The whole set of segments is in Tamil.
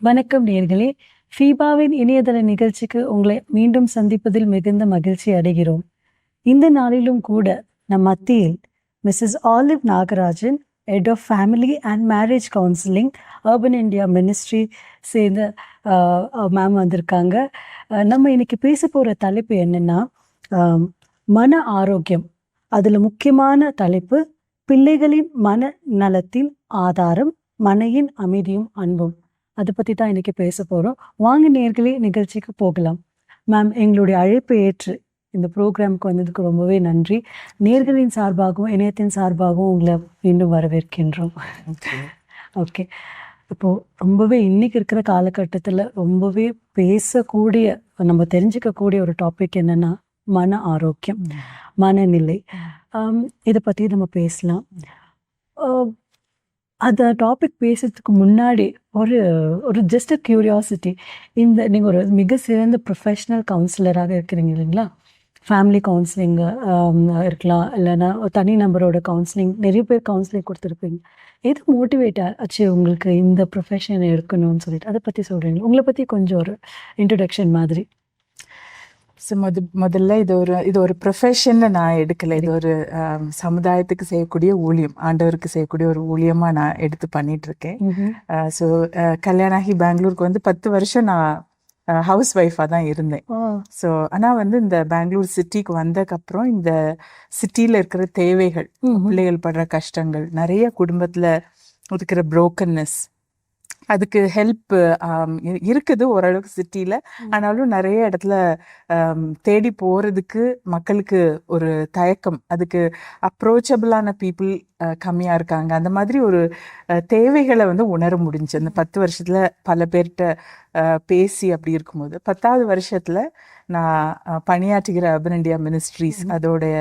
வணக்கம் நேயர்களே. ஃபீபாவின் இணையதள நிகழ்ச்சிக்கு உங்களை மீண்டும் சந்திப்பதில் மிகுந்த மகிழ்ச்சி அடைகிறோம். இந்த நாளிலும் கூட நம் மத்தியில் Mrs Olive Nagarajan, head of family and marriage counselling, urban India ministry சேர்ந்த மேம் வந்திருக்காங்க. நம்ம இன்னைக்கு பேச போகிற தலைப்பு என்னென்னா மன ஆரோக்கியம். அதில் முக்கியமான தலைப்பு பிள்ளைகளின் மன நலத்தின் ஆதாரம், மனையின் அமைதியும் அன்பும். அதை பற்றி தான் இன்றைக்கி பேச போகிறோம். வாங்க நேயர்களே, நிகழ்ச்சிக்கு போகலாம். மேம், எங்களுடைய அழைப்பை ஏற்று இந்த ப்ரோக்ராமுக்கு வந்ததுக்கு ரொம்பவே நன்றி. நேயர்களின் சார்பாகவும் இணையத்தின் சார்பாகவும் உங்களை மீண்டும் வரவேற்கின்றோம். ஓகே, இப்போது ரொம்பவே இன்றைக்கி இருக்கிற காலகட்டத்தில் ரொம்பவே பேசக்கூடிய, நம்ம தெரிஞ்சுக்கக்கூடிய ஒரு டாபிக் என்னென்னா மன ஆரோக்கியம், மனநிலை. இதை பற்றி நம்ம பேசலாம். அந்த டாபிக் பேசுறதுக்கு முன்னாடி ஒரு ஜஸ்ட் கியூரியாசிட்டி. நீங்கள் ஒரு மிக சிறந்த ப்ரொஃபஷ்னல் கவுன்சிலராக இருக்கிறீங்க இல்லைங்களா? ஃபேமிலி கவுன்சிலிங் இருக்கலாம், இல்லைன்னா தனி நபரோட கவுன்சிலிங், நிறைய பேர் கவுன்சிலிங் கொடுத்துருப்பீங்க. எது மோட்டிவேட் ஆச்சு உங்களுக்கு இந்த ப்ரொஃபஷன் எடுக்கணும்னு சொல்லிட்டு? அதை பற்றி சொல்கிறீங்க? உங்களை பற்றி கொஞ்சம் ஒரு இன்ட்ரடக்ஷன் மாதிரி. ஸோ முதல்ல இது ஒரு ப்ரொஃபஷன்னு நான் எடுக்கலை. இது ஒரு சமுதாயத்துக்கு செய்யக்கூடிய ஊழியம், ஆண்டவருக்கு செய்யக்கூடிய ஒரு ஊழியமாக நான் எடுத்து பண்ணிகிட்ருக்கேன். ஸோ கல்யாணம் ஆகி பெங்களூருக்கு வந்து 10 வருஷம் நான் ஹவுஸ் ஒய்ஃபாக தான் இருந்தேன். ஸோ ஆனால் வந்து இந்த பெங்களூர் சிட்டிக்கு வந்ததுக்கப்புறம் இந்த சிட்டியில் இருக்கிற தேவைகள், பிள்ளைகள் படுற கஷ்டங்கள், நிறைய குடும்பத்தில் இருக்கிற புரோக்கன்னஸ், அதுக்கு ஹெல்ப் இருக்குது ஓரளவுக்கு சிட்டியில். ஆனாலும் நிறைய இடத்துல தேடி போகிறதுக்கு மக்களுக்கு ஒரு தயக்கம், அதுக்கு அப்ரோச்சபிளான பீப்புள் கம்மியாக இருக்காங்க. அந்த மாதிரி ஒரு தேவைகளை வந்து உணர முடிஞ்சு அந்த 10 வருஷத்தில் பல பேர்கிட்ட பேசி. அப்படி இருக்கும்போது 10வது வருஷத்தில் நான் பணியாற்றுகிற அர்பன் இந்தியா மினிஸ்ட்ரிஸ் அதோடைய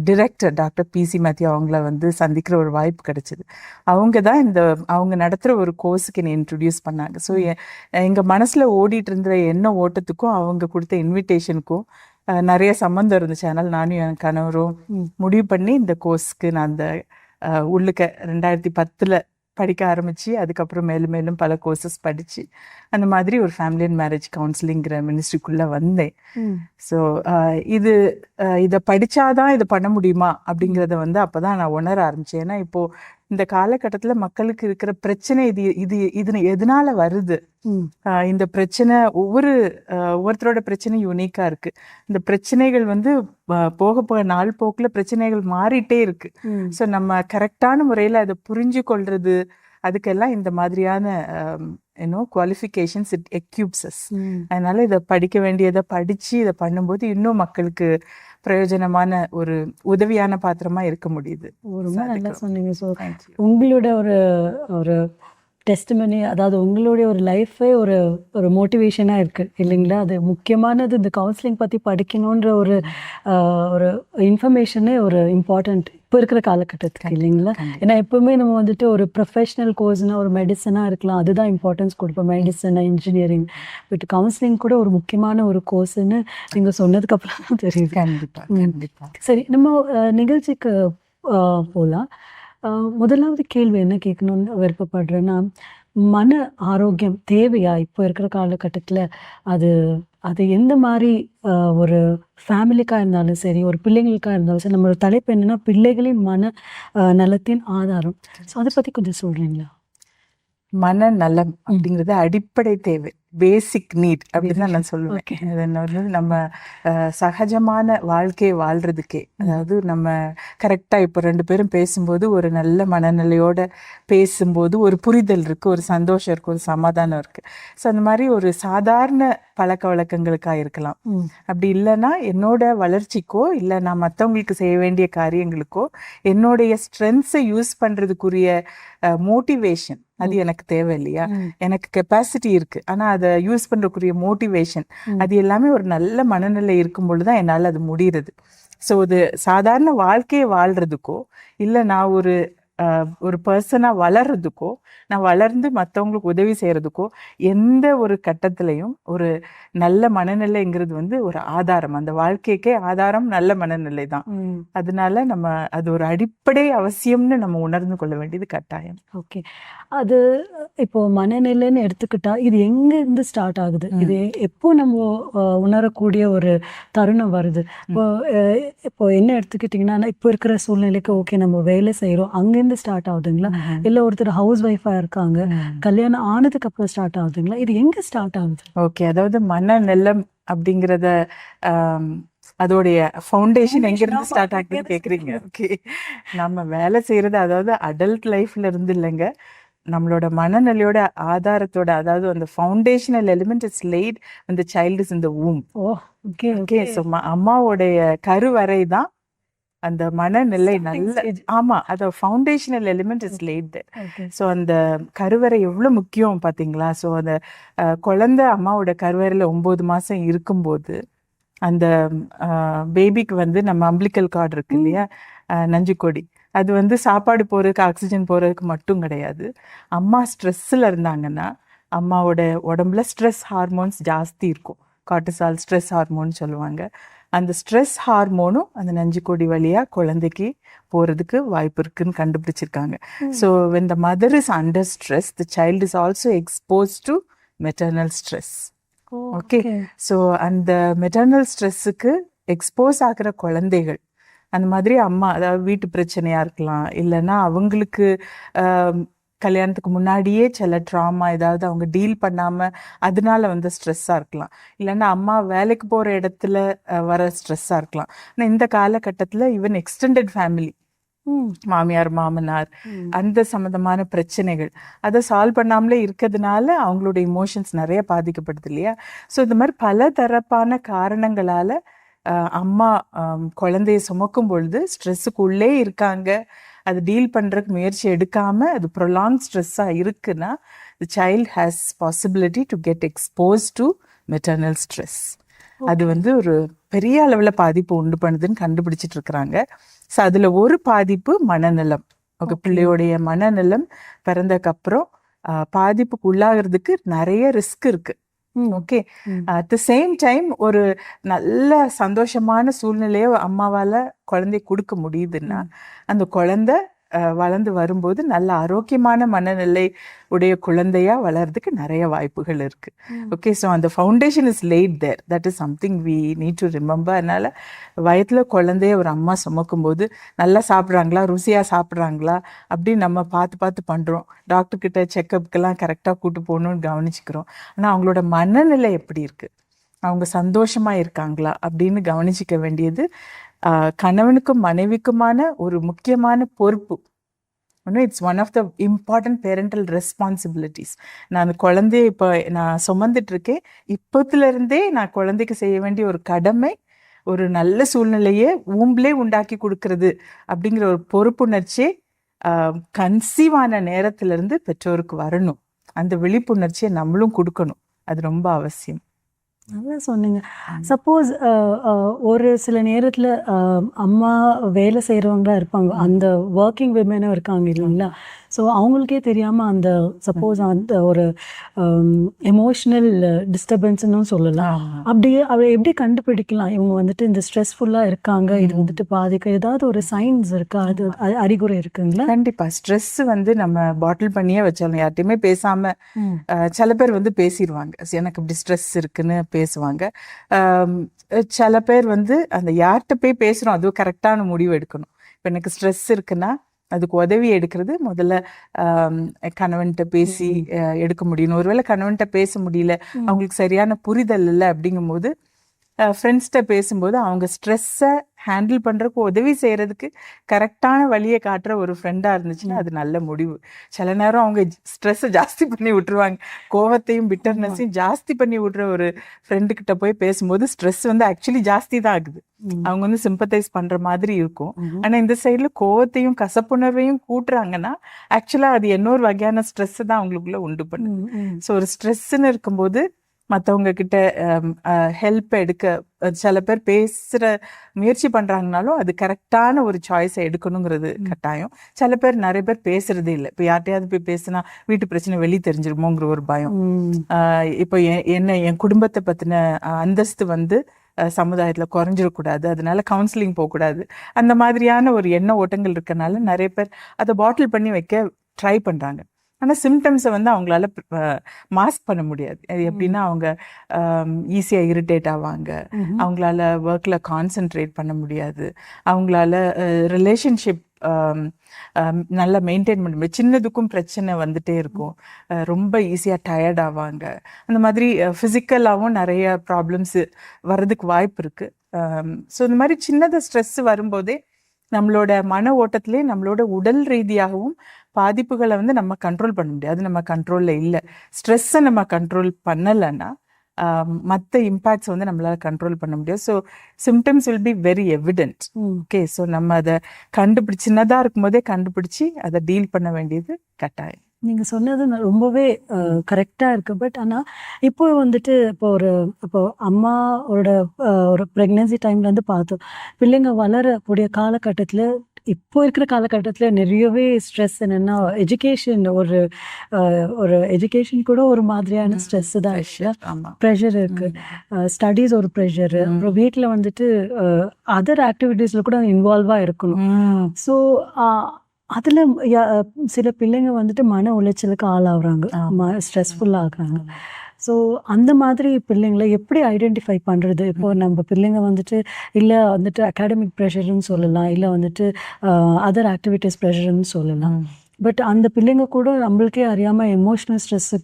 டிரெக்டர் டாக்டர் பிசி மேத்யூ அவங்கள வந்து சந்திக்கிற ஒரு வாய்ப்பு கிடைச்சிது. அவங்க தான் அவங்க நடத்துகிற ஒரு கோர்ஸுக்கு என்னை இன்ட்ரடியூஸ் பண்ணாங்க. ஸோ எங்கள் மனசில் ஓடிட்டு இருந்த என்ன ஓட்டத்துக்கும் அவங்க கொடுத்த இன்விடேஷனுக்கும் நிறைய சம்மந்தம் இருந்துச்சு. அதனால் நானும் என் கணவரும் முடிவு பண்ணி இந்த கோர்ஸுக்கு நான் அந்த உள்ளுக்க 2010 படிக்க ஆரம்பித்து, அதுக்கப்புறம் மேலும் மேலும் பல கோர்சஸ் படித்து அந்த மாதிரி ஒரு ஃபேமிலி அண்ட் மேரேஜ் கவுன்சிலிங்கிற மினிஸ்ட்ரிக்குள்ளே வந்தேன். ஸோ இதை படித்தாதான் இதை பண்ண முடியுமா அப்படிங்கிறத வந்து அப்போ தான் நான் உணர ஆரம்பித்தேன். ஏன்னா இப்போது இந்த காலகட்டத்தில் மக்களுக்கு இருக்கிற பிரச்சனை இது எதனால வருது, இந்த பிரச்சனை ஒவ்வொருத்தரோட பிரச்சனை யூனிக்காக இருக்குது. இந்த பிரச்சனைகள் வந்து போக நாள் போக்கில் பிரச்சனைகள் மாறிட்டே இருக்கு. ஸோ நம்ம கரெக்டான முறையில் அதை புரிஞ்சு கொள்வது, அதுக்கெல்லாம் இந்த மாதிரியான குவாலிஃபிகேஷன்ஸ் இட் எக்யூப்ஸஸ். அதனால இதை படிக்க வேண்டியதை படித்து இதை பண்ணும்போது இன்னும் மக்களுக்கு பிரயோஜனமான ஒரு உதவியான பாத்திரமா இருக்க முடியுது. ரொம்ப நல்லா சொன்னீங்க. ஸோ உங்களோட ஒரு டெஸ்டிமனி, அதாவது உங்களுடைய ஒரு லைஃபே ஒரு மோட்டிவேஷனாக இருக்குது இல்லைங்களா? அது முக்கியமானது. இந்த கவுன்சிலிங் பற்றி படிக்கணுன்ற ஒரு இன்ஃபர்மேஷனே ஒரு இம்பார்ட்டண்ட் இப்போ இருக்கிற காலகட்டத்துக்கு இல்லைங்களா? ஏன்னா எப்பவுமே நம்ம வந்துட்டு ஒரு ப்ரொஃபஷ்னல் கோர்ஸ்னால் ஒரு மெடிசனாக இருக்கலாம், அதுதான் இம்பார்ட்டன்ஸ் கொடுப்போம், மெடிசன், இன்ஜினியரிங். பட் கவுன்சிலிங் கூட ஒரு முக்கியமான ஒரு கோர்ஸ்ன்னு நீங்கள் சொன்னதுக்கப்புறம் தான் தெரியுது. கண்டிப்பாக. சரி, நம்ம நிகழ்ச்சிக்கு போகலாம். முதலாவது கேள்வி என்ன கேட்கணும்னு விருப்பப்படுறேன்னா, மன ஆரோக்கியம் தேவையா இப்போ இருக்கிற காலகட்டத்தில்? அது எந்த மாதிரி ஒரு ஃபேமிலிக்காக இருந்தாலும் சரி, ஒரு பிள்ளைங்களுக்காக இருந்தாலும் சரி, நம்மளோட தலைப்பு என்னென்னா பிள்ளைகளின் மன நலத்தின் ஆதாரம். ஸோ அதை பற்றி கொஞ்சம் சொல்கிறீங்களா? மனநலம் அப்படிங்கிறது அடிப்படை தேவை, பேசிக் நீட் அப்படின்னு தான் நான் சொல்லுவேன். வந்து நம்ம சகஜமான வாழ்க்கையை வாழ்றதுக்கே, அதாவது நம்ம கரெக்டாக இப்போ 2 பேரும் பேசும்போது ஒரு நல்ல மனநிலையோட பேசும்போது ஒரு புரிதல் இருக்குது, ஒரு சந்தோஷம் இருக்குது, ஒரு சமாதானம் இருக்குது. ஸோ அந்த மாதிரி ஒரு சாதாரண பழக்க வழக்கங்களுக்காக இருக்கலாம். அப்படி இல்லைன்னா என்னோட வளர்ச்சிக்கோ இல்லை நான் மற்றவங்களுக்கு செய்ய வேண்டிய காரியங்களுக்கோ என்னுடைய ஸ்ட்ரென்த்ஸை யூஸ் பண்ணுறதுக்குரிய மோட்டிவேஷன் அது எனக்கு தேவை இல்லையா? எனக்கு கெப்பாசிட்டி இருக்கு, ஆனால் அதை யூஸ் பண்றதுக்குரிய மோட்டிவேஷன் அது எல்லாமே ஒரு நல்ல மனநிலை இருக்கும் பொழுதுதான் என்னால் அது முடிகிறது. ஸோ இது சாதாரண வாழ்க்கையை வாழ்றதுக்கோ இல்லை நான் ஒரு ஒரு பர்சனா வளர்றதுக்கோ, நான் வளர்ந்து மத்தவங்களுக்கு உதவி செய்யறதுக்கோ எந்த ஒரு கட்டத்திலையும் ஒரு நல்ல மனநிலைங்கிறது வந்து ஒரு ஆதாரம். அந்த வாழ்க்கைக்கே ஆதாரம் நல்ல மனநிலை தான். ம். அதனால நம்ம அது ஒரு அடிப்படை அவசியம்னு நம்ம உணர்ந்து கொள்ள வேண்டியது கட்டாயம். ஓகே. அது இப்போ மனநிலைன்னு எடுத்துக்கிட்டா, இது எங்கேருந்து ஸ்டார்ட் ஆகுது? இது எப்போ நம்ம உணரக்கூடிய ஒரு தருணம் வருது? இப்போ அ இப்போ என்ன எடுத்துக்கிட்டிங்கன்னா, இப்போ இருக்கிற சூழ்நிலைக்கு ஓகே நம்ம வேலை செய்றோம். அங்கேருந்து ஸ்டார்ட் ஆகுதுங்களா? இல்ல ஒருத்தர் ஹவுஸ் ஒய்ஃபா இருக்காங்க. கல்யாணம் ஆனதுக்கு அப்புறம் ஸ்டார்ட் ஆகுதுங்களா? இது எங்க ஸ்டார்ட் ஆகுது? ஓகே. அதாவது மனநலம் அப்படிங்கிறத ஆம், அதோடைய ஃபவுண்டேஷன் எங்கிருந்து ஆமா. ஸ்டார்ட் ஆகுதுன்னு கேக்குறீங்க. ஓகே. நம்ம வேலை செய்யறது அதாவது அடல்ட் லைஃப்ல இருந்து இல்லைங்க. நம்மளோட மனநிலையோட ஆதாரத்தோட அதாவது அந்த foundational element is laid when the child is in the womb. Oh! Okay, okay. Okay. So அம்மாவுடைய கருவறை தான் அந்த மனநிலை ஸ்டார்டிங் நல்ல ஸ்டேஜ். ஆமா. அது foundational element is laid there. Okay. So அந்த கருவறை எவ்வளோ முக்கியம் பார்த்தீங்களா? ஸோ அந்த குழந்தை அம்மாவோட கருவறையில 9 மாசம் இருக்கும்போது, அந்த பேபிக்கு வந்து நம்ம அம்பிளிக்கல் கார்டு இருக்கு இல்லையா? நஞ்சுக்கொடி. அது வந்து சாப்பாடு போறதுக்கு, ஆக்ஸிஜன் போறதுக்கு மட்டும் கிடையாது. அம்மா ஸ்ட்ரெஸ்ஸில் இருந்தாங்கன்னா, அம்மாவோட உடம்புல ஸ்ட்ரெஸ் ஹார்மோன்ஸ் ஜாஸ்தி இருக்கும். கார்டிசால் ஸ்ட்ரெஸ் ஹார்மோன் சொல்லுவாங்க. அந்த ஸ்ட்ரெஸ் ஹார்மோனும் அந்த நஞ்சுக்கொடி வழியா குழந்தைக்கு போறதுக்கு வாய்ப்பு இருக்குன்னு கண்டுபிடிச்சிருக்காங்க. So when the mother is under stress, the child is also exposed to maternal stress. Oh! Okay. So அந்த மெட்டர்னல் ஸ்ட்ரெஸ்ஸுக்கு எக்ஸ்போஸ் ஆகிற குழந்தைகள் அந்த மாதிரி அம்மா அதாவது வீட்டு பிரச்சனையா இருக்கலாம், இல்லைன்னா அவங்களுக்கு கல்யாணத்துக்கு முன்னாடியே சில ட்ராமா ஏதாவது அவங்க டீல் பண்ணாம அதனால வந்து ஸ்ட்ரெஸ்ஸாக இருக்கலாம், இல்லைன்னா அம்மா வேலைக்கு போகிற இடத்துல வர ஸ்ட்ரெஸ்ஸாக இருக்கலாம். ஆனால் இந்த காலகட்டத்தில் ஈவன் எக்ஸ்டெண்டட் ஃபேமிலி, மாமியார் மாமனார் அந்த சம்மந்தமான பிரச்சனைகள் அதை சால்வ் பண்ணாமலே இருக்கிறதுனால அவங்களோட இமோஷன்ஸ் நிறைய பாதிக்கப்படுது இல்லையா? ஸோ இந்த மாதிரி பல தரப்பான காரணங்களால அம்மா குழந்தைய சுமக்கும் பொழுது ஸ்ட்ரெஸ்ஸுக்குள்ளே இருக்காங்க, அது டீல் பண்ணுறதுக்கு முயற்சி எடுக்காம அது ப்ரொலாங் ஸ்ட்ரெஸ்ஸாக இருக்குன்னா தி child has possibility to get expose to maternal stress. அது வந்து ஒரு பெரிய அளவில் பாதிப்பு உண்டு பண்ணுதுன்னு கண்டுபிடிச்சிட்டு இருக்கிறாங்க. ஸோ அதில் ஒரு பாதிப்பு மனநலம். ஓகே. பிள்ளையோடைய மனநலம் பிறந்தக்கப்புறம் பாதிப்புக்கு உள்ளாகிறதுக்கு நிறைய ரிஸ்க் இருக்கு. Okay. At the same time ஒரு நல்ல சந்தோஷமான சூழ்நிலையை அம்மாவால் குழந்தை கொடுக்க முடியுதுன்னா அந்த குழந்தை வளர்ந்து வரும்போது நல்ல ஆரோக்கியமான மனநிலை உடைய குழந்தையா வளர்றதுக்கு நிறைய வாய்ப்புகள் இருக்கு. ஓகே. ஸோ அந்த foundation is laid there. That is something we need to remember. அதனால வயத்துல குழந்தைய ஒரு அம்மா சுமக்கும்போது நல்லா சாப்பிட்றாங்களா, ருசியா சாப்பிட்றாங்களா அப்படின்னு நம்ம பார்த்து பார்த்து பண்றோம். டாக்டர் கிட்ட செக்கப்புக்கெல்லாம் கரெக்டாக கூட்டு போகணும்னு கவனிச்சுக்கிறோம். ஆனால் அவங்களோட மனநிலை எப்படி இருக்கு, அவங்க சந்தோஷமா இருக்காங்களா அப்படின்னு கவனிச்சிக்க வேண்டியது கணவனுக்கும் மனைவிக்குமான ஒரு முக்கியமான பொறுப்பு. It's one of the important parental responsibilities. நான் அந்த குழந்தைய இப்போ நான் சுமந்துட்டு இருக்கேன், இப்போத்துல இருந்தே நான் குழந்தைக்கு செய்ய வேண்டிய ஒரு கடமை ஒரு நல்ல சூழ்நிலையை ஊம்பிலே உண்டாக்கி கொடுக்கறது அப்படிங்கிற ஒரு பொறுப்புணர்ச்சியை கன்சீவான நேரத்திலிருந்து பெற்றோருக்கு வரணும். அந்த விழிப்புணர்ச்சியை நம்மளும் கொடுக்கணும். அது ரொம்ப அவசியம். நல்லா சொன்னீங்க. சப்போஸ் ஒரு சில நேரத்தில் அம்மா வேலை செய்கிறவங்களா இருப்பாங்க, அந்த ஒர்க்கிங் விமெனும் இருக்காங்க இல்லைங்களா? ஸோ அவங்களுக்கே தெரியாமல் அந்த சப்போஸ் அந்த ஒரு எமோஷ்னல் டிஸ்டர்பன்ஸ்ன்னு சொல்லலாம். அப்படியே அவளை எப்படி கண்டுபிடிக்கலாம் இவங்க வந்துட்டு இந்த ஸ்ட்ரெஸ்ஃபுல்லாக இருக்காங்க, இது வந்துட்டு பாதிக்க ஏதாவது ஒரு சைன்ஸ் இருக்கா, அது அறிகுறி இருக்குங்களா? கண்டிப்பா. ஸ்ட்ரெஸ் வந்து நம்ம பாட்டில் பண்ணியே வச்சாலும் யார்ட்டையுமே பேசாம சில பேர் வந்து பேசிடுவாங்க, எனக்கு இப்படி ஸ்ட்ரெஸ் இருக்குன்னு பேசுவாங்க. சில பேர் வந்து அந்த யார்கிட்ட போய் பேசுறோம் அதுவும் கரெக்டான முடிவு எடுக்கணும். இப்போ எனக்கு ஸ்ட்ரெஸ் இருக்குன்னா அதுக்கு உதவி எடுக்கிறது முதல்ல கணவன்கிட்ட பேசி எடுக்க முடியணும். ஒருவேளை கணவன்கிட்ட பேச முடியல, அவங்களுக்கு சரியான புரிதல் இல்லை அப்படிங்கும்போது ஃப்ரெண்ட்ஸ்கிட்ட பேசும்போது அவங்க ஸ்ட்ரெஸ்ஸை ஹேண்டில் பண்ணுறதுக்கு உதவி செய்கிறதுக்கு கரெக்டான வழியை காட்டுற ஒரு ஃப்ரெண்டாக இருந்துச்சுன்னா அது நல்ல முடிவு. சில நேரம் அவங்க ஸ்ட்ரெஸ்ஸை ஜாஸ்தி பண்ணி விட்டுருவாங்க, கோவத்தையும் பிட்டர்னஸையும் ஜாஸ்தி பண்ணி விட்ற ஒரு ஃப்ரெண்டுக்கிட்ட போய் பேசும்போது ஸ்ட்ரெஸ் வந்து ஆக்சுவலி ஜாஸ்தி தான் ஆகுது. அவங்க வந்து சிம்பத்தைஸ் பண்ணுற மாதிரி இருக்கும். ஆனால் இந்த சைடில் கோவத்தையும் கசப்புணர்வையும் கூட்டுறாங்கன்னா ஆக்சுவலாக அது இன்னொரு வகையான ஸ்ட்ரெஸ்ஸை தான் அவங்களுக்குள்ள உண்டு பண்ணுது. ஸோ ஒரு ஸ்ட்ரெஸ்ன்னு இருக்கும்போது மற்றவங்க கிட்ட ஹெல்ப் எடுக்க சில பேர் பேசுகிற முயற்சி பண்ணுறாங்கனாலும் அது கரெக்டான ஒரு சாய்ஸை எடுக்கணுங்கிறது கட்டாயம். சில பேர் நிறைய பேர் பேசுறதே இல்லை. இப்போ யார்ட்டையாவது போய் பேசினா வீட்டு பிரச்சனை வெளியே தெரிஞ்சிருமோங்கிற ஒரு பயம். இப்போ என் குடும்பத்தை பற்றின அந்தஸ்து வந்து சமுதாயத்தில் குறைஞ்சிடக்கூடாது, அதனால கவுன்சிலிங் போகக்கூடாது, அந்த மாதிரியான ஒரு எண்ண ஓட்டங்கள் இருக்கனால நிறைய பேர் அதை பாட்டில் பண்ணி வைக்க ட்ரை பண்ணுறாங்க. ஆனால் சிம்டம்ஸை வந்து அவங்களால மாஸ்க் பண்ண முடியாது. அது எப்படின்னா அவங்க ஈஸியாக இரிட்டேட் ஆவாங்க, அவங்களால ஒர்க்கில் கான்சென்ட்ரேட் பண்ண முடியாது, அவங்களால ரிலேஷன்ஷிப் நல்லா மெயின்டைன் பண்ண முடியும், சின்னதுக்கும் பிரச்சனை வந்துட்டே இருக்கும், ரொம்ப ஈஸியாக டயர்ட் ஆவாங்க. அந்த மாதிரி ஃபிசிக்கலாகவும் நிறைய ப்ராப்ளம்ஸ் வர்றதுக்கு வாய்ப்பு இருக்குது. ஸோ இந்த மாதிரி சின்னதாக ஸ்ட்ரெஸ் வரும்போதே நம்மளோட மன ஓட்டத்திலே நம்மளோட உடல் ரீதியாகவும் பாதிப்புகளை வந்து நம்ம கண்ட்ரோல் பண்ண முடியாது. நம்ம கண்ட்ரோலில் இல்லை. ஸ்ட்ரெஸ்ஸை நம்ம கண்ட்ரோல் பண்ணலைன்னா மற்ற இம்பேக்ட்ஸ் வந்து நம்மளால கண்ட்ரோல் பண்ண முடியாது. So symptoms will be very evident. Okay, so நம்ம அதை சின்னதாக இருக்கும்போதே கண்டுபிடிச்சி அதை டீல் பண்ண வேண்டியது கட்டாயம். நீங்க சொன்னது ரொம்பவே கரெக்டா இருக்கு. பட் ஆனா இப்போ வந்துட்டு இப்போ அம்மாவோட ஒரு பிரெக்னன்சி டைம்ல இருந்து பார்த்தோம், பிள்ளைங்க வளரக்கூடிய காலகட்டத்துல இப்போ இருக்கிற காலகட்டத்தில் நிறையவே ஸ்ட்ரெஸ். என்னென்னா எஜுகேஷன் ஒரு எஜுகேஷன் கூட ஒரு மாதிரியான ஸ்ட்ரெஸ் தான் இருக்கு. ப்ரெஷர் இருக்குது, ஸ்டடீஸ் ஒரு ப்ரெஷரு, அப்புறம் வீட்டில் வந்துட்டு அதர் ஆக்டிவிட்டீஸில் கூட இன்வால்வாக இருக்கணும். ஸோ அதில் சில பிள்ளைங்க வந்துட்டு மன உளைச்சலுக்கு ஆளாகிறாங்க, ஸ்ட்ரெஸ்ஃபுல்லாக ஆகுறாங்க. ஸோ அந்த மாதிரி பிள்ளைங்களை எப்படி ஐடென்டிஃபை பண்ணுறது? இப்போ நம்ம பிள்ளைங்க வந்துட்டு இல்லை வந்துட்டு அகாடமிக் ப்ரெஷர்னு சொல்லலாம், இல்லை வந்துட்டு அதர் ஆக்டிவிட்டீஸ் ப்ரெஷர்னு சொல்லலாம். பட் அந்த பிள்ளைங்க கூட நம்மளுக்கே அறியாமல் எமோஷ்னல் ஸ்ட்ரெஸ்ஸு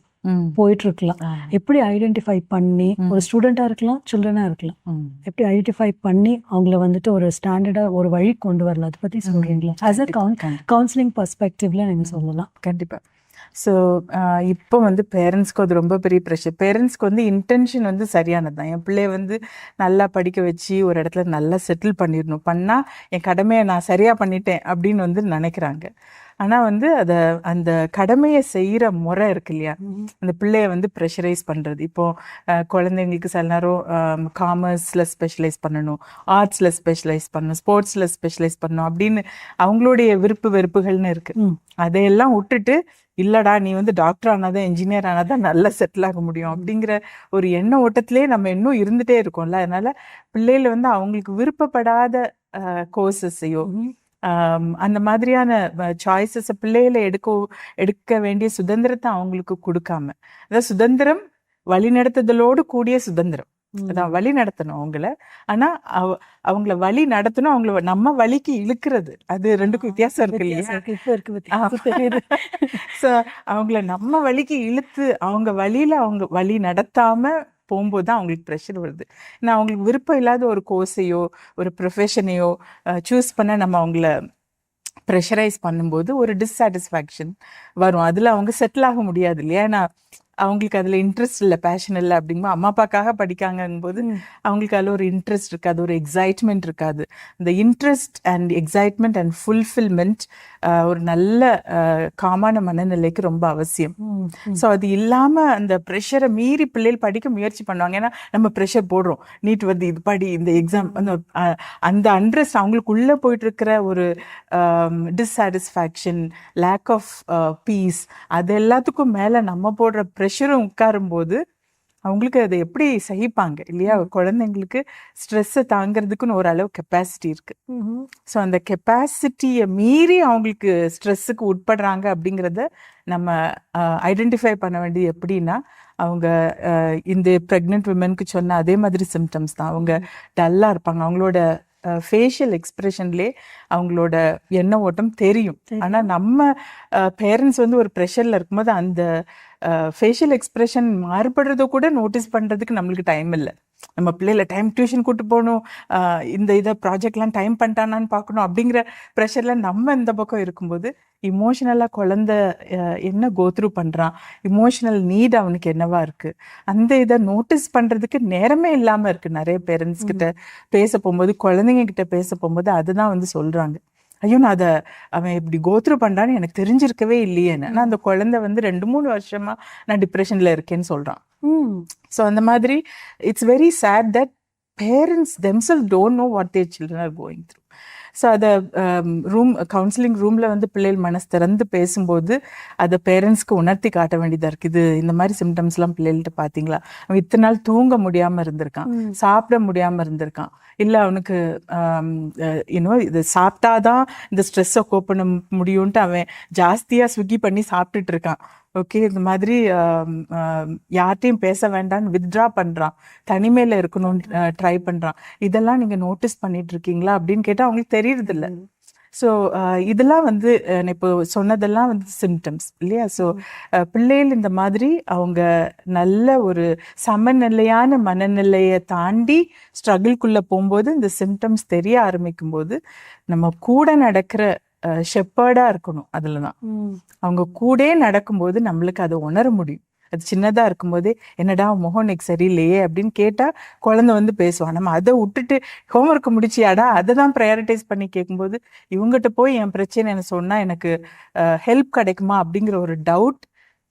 போயிட்டு இருக்கலாம். எப்படி ஐடென்டிஃபை பண்ணி, ஒரு ஸ்டூடெண்ட்டாக இருக்கலாம், சில்ட்ரனாக இருக்கலாம், எப்படி ஐடென்டிஃபை பண்ணி அவங்கள வந்துட்டு ஒரு ஸ்டாண்டர்டாக ஒரு வழி கொண்டு வரலாம்? அதை பற்றி சொல்கிறீங்களா? ஆஸ் அ கவுன்சிலிங் பர்ஸ்பெக்டிவ்ல நீங்கள் சொல்லலாம். கண்டிப்பாக. ஸோ இப்போ வந்து பேரண்ட்ஸ்க்கு அது ரொம்ப பெரிய ப்ரெஷர். பேரண்ட்ஸ்க்கு வந்து இன்டென்ஷன் வந்து சரியானது தான். என் பிள்ளைய வந்து நல்லா படிக்க வச்சு ஒரு இடத்துல நல்லா செட்டில் பண்ணிடணும், பண்ணால் என் கடமையை நான் சரியாக பண்ணிட்டேன் அப்படின்னு வந்து நினைக்கிறாங்க. ஆனால் வந்து அந்த கடமையை செய்கிற முறை இருக்கு இல்லையா, அந்த பிள்ளைய வந்து ப்ரெஷரைஸ் பண்ணுறது. இப்போது குழந்தைங்களுக்கு சில நேரம் காமர்ஸில் ஸ்பெஷலைஸ் பண்ணணும், ஆர்ட்ஸில் ஸ்பெஷலைஸ் பண்ணணும், ஸ்போர்ட்ஸில் ஸ்பெஷலைஸ் பண்ணணும் அப்படின்னு அவங்களுடைய விருப்பு வெறுப்புகள்னு இருக்குது. அதையெல்லாம் விட்டுட்டு இல்லடா நீ வந்து டாக்டர் ஆனாதான், என்ஜினியர் ஆனாதான் நல்லா செட்டில் ஆக முடியும் அப்படிங்கிற ஒரு எண்ண ஓட்டத்திலே நம்ம இன்னும் இருந்துகிட்டே இருக்கோம்ல. அதனால பிள்ளைகளை வந்து அவங்களுக்கு விருப்பப்படாத கோர்சஸையோ அந்த மாதிரியான சாய்ஸஸை பிள்ளைகளை எடுக்க வேண்டிய சுதந்திரத்தை அவங்களுக்கு கொடுக்காம, அதாவது சுதந்திரம் வழிநடத்துதலோடு கூடிய சுதந்திரம், அதான் வழி நடத்தணும் அவங்கள. ஆனா அவங்கள வழி நடத்தணும், அவங்கள நம்ம வழிக்கு இழுக்கிறது, அது ரெண்டுக்கும் வித்தியாசம் இருக்கு இல்லையா? ஸோ அவங்கள நம்ம வழிக்கு இழுத்து அவங்க வழியில அவங்க வழி நடத்தாம போகும்போது தான் அவங்களுக்கு ப்ரெஷர் வருது. நான் அவங்களுக்கு விருப்பம் இல்லாத ஒரு கோர்ஸையோ ஒரு ப்ரொஃபஷனையோ சூஸ் பண்ண நம்ம அவங்கள ப்ரெஷரைஸ் பண்ணும்போது ஒரு டிஸ்சாட்டிஸ்ஃபேக்ஷன் வரும். அதில் அவங்க செட்டில் ஆக முடியாது இல்லையா? ஏன்னா அவங்களுக்கு அதில் இன்ட்ரெஸ்ட் இல்லை, பேஷன் இல்லை. அப்படிங்கும்போது அம்மா அப்பாக்காக படிக்காங்கும்போது அவங்களுக்கு அதில் ஒரு இன்ட்ரெஸ்ட் இருக்காது, ஒரு எக்ஸைட்மெண்ட் இருக்காது. இந்த interest and excitement and fulfilment ஒரு நல்ல காமான மனநிலைக்கு ரொம்ப அவசியம். ஸோ அது இல்லாமல் அந்த ப்ரெஷரை மீறி பிள்ளைகள் படிக்க முயற்சி பண்ணுவாங்க. ஏன்னா நம்ம ப்ரெஷர் போடுறோம், நீட் வந்து இது படி, இந்த எக்ஸாம், அந்த அன்ட்ரெஸ்ட் அவங்களுக்குள்ளே போயிட்டு இருக்கிற ஒரு டிஸ்சாட்டிஸ்ஃபேக்ஷன், லேக் ஆஃப் பீஸ், அது எல்லாத்துக்கும் மேலே நம்ம போடுற ப்ரெஷரும் உட்காரும்போது அவங்களுக்கு அதை எப்படி சகிப்பாங்க இல்லையா? குழந்தைங்களுக்கு ஸ்ட்ரெஸ்ஸை தாங்கிறதுக்குன்னு ஒரு அளவு கெப்பாசிட்டி இருக்கு. ஸோ அந்த கெப்பாசிட்டியை மீறி அவங்களுக்கு ஸ்ட்ரெஸ்ஸுக்கு உட்படுறாங்க அப்படிங்கிறத நம்ம ஐடென்டிஃபை பண்ண வேண்டியது எப்படின்னா, அவங்க இந்த ப்ரெக்னென்ட் விமனுக்கு சொன்ன அதே மாதிரி சிம்டம்ஸ் தான். அவங்க டல்லாக இருப்பாங்க, அவங்களோட ஃபேஷியல் எக்ஸ்பிரஷன்லே அவங்களோட எண்ண ஓட்டம் தெரியும். ஆனால் நம்ம பேரண்ட்ஸ் வந்து ஒரு ப்ரெஷரில் இருக்கும்போது அந்த ஃபேஷியல் எக்ஸ்பிரஷன் மாறுபடுறத கூட நோட்டீஸ் பண்ணுறதுக்கு நம்மளுக்கு டைம் இல்லை. நம்ம பிள்ளைகளை டைம் டியூஷன் கூட்டு போகணும், இதை ப்ராஜெக்ட்லாம் டைம் பண்ணிட்டானான்னு பார்க்கணும் அப்படிங்கிற ப்ரெஷரில் நம்ம இந்த பக்கம் இருக்கும்போது இமோஷனலாக குழந்தை என்ன கோத்ரூ பண்ணுறான், இமோஷனல் நீட் அவனுக்கு என்னவா இருக்குது, அந்த இதை நோட்டீஸ் பண்ணுறதுக்கு நேரமே இல்லாமல் இருக்குது. நிறைய பேரண்ட்ஸ் கிட்ட பேச போகும்போது, குழந்தைங்க கிட்ட பேச போகும்போது அதுதான் வந்து சொல்கிறாங்க, ஐயோ நான் அவன் இப்படி கோத்ரூ பண்ணுறான்னு எனக்கு தெரிஞ்சிருக்கவே இல்லையேன்னு. ஆனால் அந்த குழந்தை வந்து 2-3 வருஷமாக நான் டிப்ரெஷனில் இருக்கேன்னு சொல்கிறான். ம். ஸோ அந்த மாதிரி it's very sad that parents themselves don't know what there children are going through. So அதை கவுன்சிலிங் ரூமில் வந்து பிள்ளைகள் மனசு திறந்து பேசும்போது அதை பேரண்ட்ஸ்க்கு உணர்த்தி காட்ட வேண்டியதாக இருக்குது. இந்த மாதிரி சிம்டம்ஸ்லாம் பிள்ளைகள்கிட்ட பார்த்தீங்களா, அவன் இத்தனை நாள் தூங்க முடியாமல் இருந்திருக்கான், சாப்பிட முடியாமல் இருந்திருக்கான், இல்லை அவனுக்கு இன்னும் இது சாப்பிட்டாதான் இந்த ஸ்ட்ரெஸ்ஸை கோப் பண்ண முடியும்ன்ட்டு அவன் ஜாஸ்தியாக ஸ்விக்கி பண்ணி சாப்பிட்டுட்டு இருக்கான். ஓகே, இந்த மாதிரி யார்ட்டையும் பேச வேண்டாம்னு வித்ட்ரா பண்ணுறான், தனிமையில் இருக்கணும்னு ட்ரை பண்ணுறான். இதெல்லாம் நீங்கள் நோட்டீஸ் பண்ணிட்டு இருக்கீங்களா அப்படின்னு கேட்டால் அவங்களுக்கு தெரியறதில்ல. ஸோ இதெல்லாம் வந்து இப்போ சொன்னதெல்லாம் வந்து சிம்டம்ஸ் இல்லையா. ஸோ பிள்ளைகள் இந்த மாதிரி அவங்க நல்ல ஒரு சமநிலையான மனநிலையை தாண்டி ஸ்ட்ரகிள்குள்ளே போகும்போது இந்த சிம்டம்ஸ் தெரிய ஆரம்பிக்கும் போது நம்ம கூட நடக்கிற ஷெப்பர்டா இருக்கணும். அதுல தான் அவங்க கூட நடக்கும்போது நம்மளுக்கு அதை உணர முடியும். அது சின்னதா இருக்கும்போதே என்னடா முகம் இன்னைக்கு சரியில்லையே அப்படின்னு கேட்டா குழந்தை வந்து பேசுவான். நம்ம அதை விட்டுட்டு ஹோம்ஒர்க் முடிச்சியாடா அதை தான் ப்ரையாரிட்டைஸ் பண்ணி கேட்கும்போது இவங்ககிட்ட போய் என் பிரச்சனை என்ன சொன்னா எனக்கு ஹெல்ப் கிடைக்குமா அப்படிங்கிற ஒரு டவுட்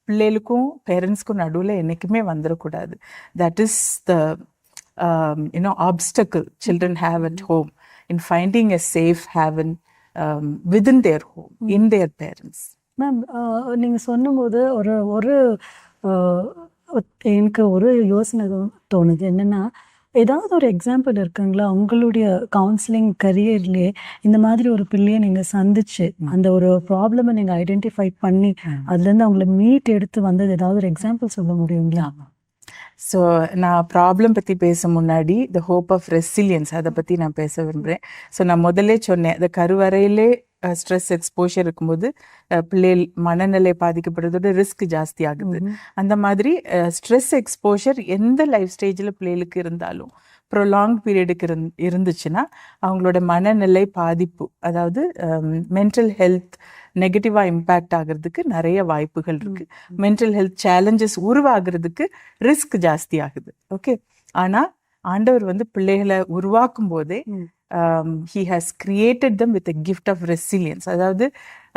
பிள்ளைகளுக்கும் பேரண்ட்ஸ்க்கும் நடுவில் என்னைக்குமே வந்துடக்கூடாது. That is the obstacle children have at home in finding a safe haven within their home, in their parents. Ma'am, நீங்கள் சொன்னும்போது ஒரு ஒரு எனக்கு ஒரு யோசனை தோணுது. என்னென்னா, ஏதாவது ஒரு எக்ஸாம்பிள் இருக்குங்களா உங்களுடைய கவுன்சிலிங் கரியர்லேயே இந்த மாதிரி ஒரு பிள்ளையை நீங்கள் சந்திச்சு அந்த ஒரு ப்ராப்ளமை நீங்கள் ஐடென்டிஃபை பண்ணி அதுலேருந்து அவங்கள மீட் எடுத்து வந்தது ஏதாவது ஒரு எக்ஸாம்பிள் சொல்ல முடியுங்களா? ஸோ நான் ப்ராப்ளம் பற்றி பேச முன்னாடி த ஹோப் ஆஃப் ரெசிலியன்ஸ் அதை பற்றி நான் பேச விரும்புகிறேன். ஸோ நான் முதல்லே சொன்னேன், அந்த கருவறையிலே ஸ்ட்ரெஸ் எக்ஸ்போஷர் இருக்கும்போது பிள்ளைகள் மனநிலை பாதிக்கப்படுறதோட ரிஸ்க் ஜாஸ்தி ஆகுது. அந்த மாதிரி ஸ்ட்ரெஸ் எக்ஸ்போஷர் எந்த லைஃப் ஸ்டேஜில் பிள்ளைகளுக்கு இருந்தாலும் ப்ரொலாங் பீரியடுக்கு இருந்துச்சுன்னா அவங்களோட மனநிலை பாதிப்பு, அதாவது மென்டல் ஹெல்த் நெகட்டிவாக இம்பேக்ட் ஆகிறதுக்கு நிறைய வாய்ப்புகள் இருக்கு. மென்டல் ஹெல்த் சேலஞ்சஸ் உருவாகிறதுக்கு ரிஸ்க் ஜாஸ்தி ஆகுது. ஓகே, ஆனால் ஆண்டவர் வந்து பிள்ளைகளை உருவாக்கும் போதே he has created them with a gift of resilience. அதாவது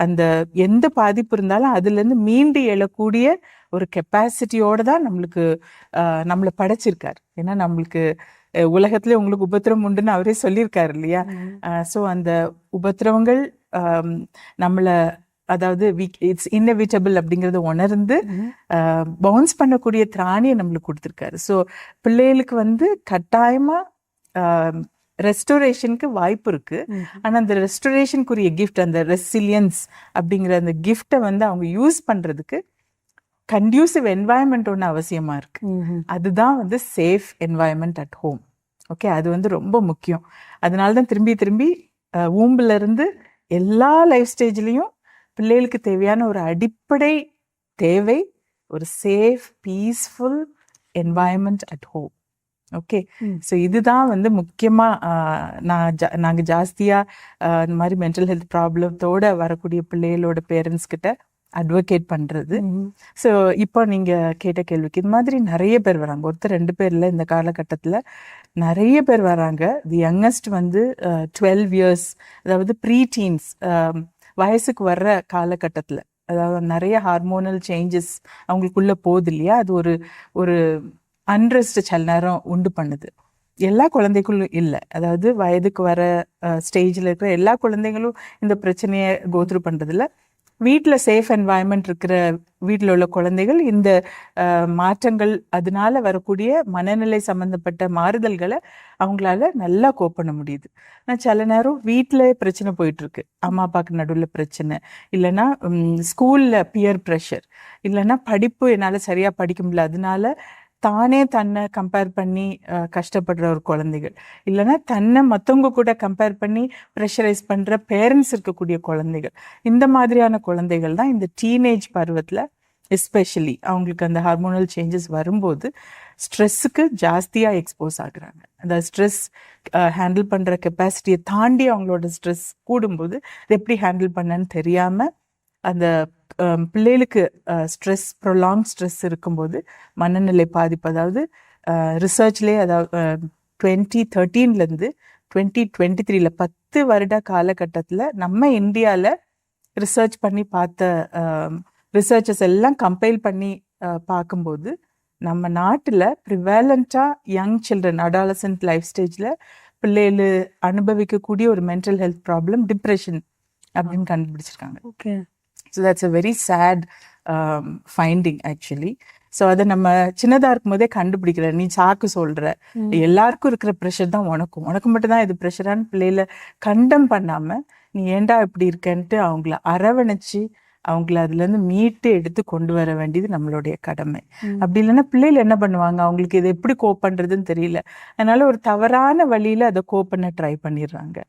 அந்த எந்த பாதிப்பு இருந்தாலும் அதுலேருந்து மீண்டு எழக்கூடிய ஒரு கெப்பாசிட்டியோட தான் நம்மளை படைச்சிருக்காரு. ஏன்னா நம்மளுக்கு உலகத்துல உங்களுக்கு உபத்திரம் உண்டுன்னு அவரே சொல்லியிருக்காரு இல்லையா. ஸோ அந்த உபத்திரவங்கள் நம்மளை, அதாவது இட்ஸ் இன்னெவிட்டபிள் அப்படிங்கிறத உணர்ந்து பவுன்ஸ் பண்ணக்கூடிய திராணியை நம்மளுக்கு கொடுத்துருக்காரு. ஸோ பிள்ளைகளுக்கு வந்து கட்டாயமா ரெஸ்டோரேஷனுக்கு வாய்ப்பு இருக்கு. ஆனா அந்த ரெஸ்டோரேஷனுக்குரிய கிஃப்ட், அந்த ரெசிலியன்ஸ் அப்படிங்கிற அந்த கிஃப்டை வந்து அவங்க யூஸ் பண்றதுக்கு கண்டியூசிவ் என்வாயன்மெண்ட் ஒன்று அவசியமா இருக்கு. அதுதான் வந்து safe environment at home. Okay, அது வந்து ரொம்ப முக்கியம். அதனாலதான் திரும்பி ஊம்புல இருந்து எல்லா லைஃப் ஸ்டேஜ்லயும் பிள்ளைகளுக்கு தேவையான ஒரு அடிப்படை தேவை ஒரு safe peaceful environment at home. Okay, so இதுதான் வந்து முக்கியமாக நாங்கள் ஜாஸ்தியாக இந்த மாதிரி மென்டல் ஹெல்த் ப்ராப்ளத்தோட வரக்கூடிய பிள்ளைகளோட பேரண்ட்ஸ் கிட்ட அட்வொகேட் பண்ணுறது. ஸோ இப்போ நீங்கள் கேட்ட கேள்விக்கு இது மாதிரி நிறைய பேர் வராங்க. ஒருத்தர் 2 பேரில் இந்த காலகட்டத்தில் நிறைய பேர் வராங்க. தி யங்கஸ்ட் வந்து 12 years, அதாவது ப்ரீ டீன்ஸ் வயசுக்கு வர்ற காலகட்டத்தில், அதாவது நிறைய ஹார்மோனல் சேஞ்சஸ் அவங்களுக்குள்ள போகுது இல்லையா. அது ஒரு அன்ரெஸ்ட் சில நேரம் உண்டு பண்ணுது. எல்லா குழந்தைகளும் இல்லை, அதாவது வயதுக்கு வர ஸ்டேஜில் இருக்கிற எல்லா குழந்தைகளும் இந்த பிரச்சனையை கோத்ரூ பண்ணுறதில்ல. வீட்டில் சேஃப் என்வாயன்மெண்ட் இருக்கிற வீட்டில் உள்ள குழந்தைகள் இந்த மாற்றங்கள், அதனால வரக்கூடிய மனநிலை சம்பந்தப்பட்ட மாறுதல்களை அவங்களால நல்லா கோப் பண்ண முடியுது. ஆனால் சில நேரம் வீட்டில் பிரச்சனை போயிட்டு இருக்கு, அம்மா அப்பாவுக்கு நடுவில் பிரச்சனை, இல்லைன்னா ஸ்கூலில் பியர் ப்ரெஷர், இல்லைன்னா படிப்பு என்னால் சரியாக படிக்க முடியல, அதனால தானே தன்னை கம்பேர் பண்ணி கஷ்டப்படுற ஒரு குழந்தைகள், இல்லைன்னா தன்னை மற்றவங்க கூட கம்பேர் பண்ணி ப்ரெஷரைஸ் பண்ணுற பேரண்ட்ஸ் இருக்கக்கூடிய குழந்தைகள். இந்த மாதிரியான குழந்தைகள் தான் இந்த டீனேஜ் பருவத்தில் எஸ்பெஷலி அவங்களுக்கு அந்த ஹார்மோனல் சேஞ்சஸ் வரும்போது ஸ்ட்ரெஸ்ஸுக்கு ஜாஸ்தியாக எக்ஸ்போஸ் ஆகுறாங்க. அந்த ஸ்ட்ரெஸ் ஹேண்டில் பண்ணுற கெப்பாசிட்டியை தாண்டி அவங்களோட ஸ்ட்ரெஸ் கூடும்போது அது எப்படி ஹேண்டில் பண்ணன்னு தெரியாமல் அந்த பிள்ளைகளுக்கு ஸ்ட்ரெஸ், ப்ரொலாங் ஸ்ட்ரெஸ் இருக்கும்போது மனநிலை பாதிப்பு, அதாவது ரிசர்ச்லேயே, அதாவது 2013 2023 10 வருட காலகட்டத்தில் நம்ம இந்தியாவில் ரிசர்ச் பண்ணி பார்த்த ரிசர்ச்சஸ் எல்லாம் கம்பைல் பண்ணி பார்க்கும்போது நம்ம நாட்டுல ப்ரிவேலண்டா யங் சில்ட்ரன் அடாலசன்ட் லைஃப் ஸ்டேஜ்ல பிள்ளைகள் அனுபவிக்கக்கூடிய ஒரு மென்டல் ஹெல்த் ப்ராப்ளம் டிப்ரெஷன் அப்படின்னு கண்டுபிடிச்சிருக்காங்க. Okay. So that's a very sad finding actually. So அதை நம்ம சின்னதாக இருக்கும் போதே கண்டுபிடிக்கிற, நீ சாக்கு சொல்கிற, எல்லாருக்கும் இருக்கிற ப்ரெஷர் தான் உனக்கு மட்டும்தான் இது ப்ரெஷரான்னு பிள்ளைகளை கண்டம் பண்ணாமல் நீ ஏண்டா இப்படி இருக்கன்ட்டு அவங்கள அரவணைச்சு அவங்கள அதுலேருந்து மீட்டு எடுத்து கொண்டு வர வேண்டியது நம்மளுடைய கடமை. அப்படி இல்லைன்னா பிள்ளைகள் என்ன பண்ணுவாங்க, அவங்களுக்கு இதை எப்படி கோப் பண்ணுறதுன்னு தெரியல. அதனால ஒரு தவறான வழியில் அதை கோப் பண்ண ட்ரை பண்ணிடுறாங்க.